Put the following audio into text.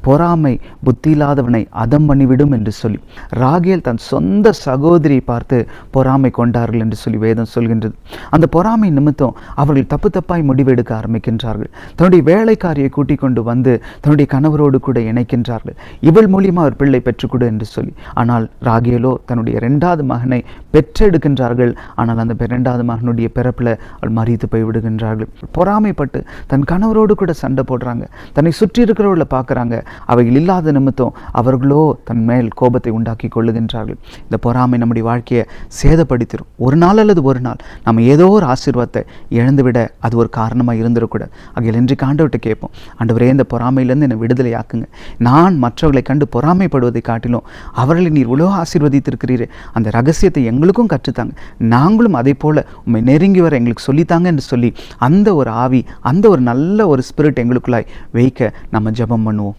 பொறாமை புத்தி இல்லாதவனை அதம் பண்ணிவிடும் என்று சொல்லி, ராகேல் தன் சொந்த சகோதரியை பார்த்து பொறாமை கொண்டார்கள் என்று சொல்லி வேதம் சொல்கின்றது. அந்த பொறாமை நிமித்தம் அவர்கள் தப்பு தப்பாய் முடிவெடுக்க ஆரம்பிக்கின்றார்கள். தன்னுடைய வேலைக்காரியை கூட்டிக் கொண்டு வந்து தன்னுடைய கணவரோடு கூட இணைக்கின்றார்கள். இவள் மூலியமா ஒரு பிள்ளை பெற்றுக்கொடு என்று சொல்லி. ஆனால் ராகேலோ தன்னுடைய 2வது மகனை பெற்றெடுக்கின்றார்கள். ஆனால் அந்த 2வது மகனுடைய பிறப்பில் அவள் மரித்து போய் விடுகின்றார்கள். பொறாமைப்பட்டு தன் கணவரோடு கூட சண்டை போடுறாங்க. தன்னை சுற்றி இருக்கிறவர்களை பார்க்குறாங்க. அவைகள் இல்லாத நிமித்தம் அவர்களோ தன் மேல் கோபத்தை உண்டாக்கி கொள்ளுகின்றார்கள். இந்த பொறாமை நம்முடைய வாழ்க்கையை சேதப்படுத்திடும். ஒரு நாள் அல்லது ஒரு நாள் நம்ம ஏதோ ஒரு ஆசீர்வாதத்தை இழந்துவிட அது ஒரு காரணமாக இருந்துடக்கூடாது. ஆகையால் இன்றைக்கு ஆண்டவர்கிட்ட கேட்போம், ஆண்டவரே இந்த பொறாமையிலேருந்து என்னை விடுதலை ஆக்குங்க. நான் மற்றவர்களை கண்டு பொறாமைப்படுவதை காட்டிலும் அவர்களை நீர் உலக ஆசீர்வதித்திருக்கிறீரே, அந்த ரகசியத்தை எங்களுக்கும் கற்றுத்தாங்க, நாங்களும் அதை போல உண்மை நெருங்கி வர எங்களுக்கு சொல்லித்தாங்க என்று சொல்லி அந்த ஒரு ஆவி, அந்த ஒரு நல்ல ஒரு ஸ்பிரிட் எங்களுக்குள்ளாய் வைக்க நம்ம ஜெபம் பண்ணுவோம்.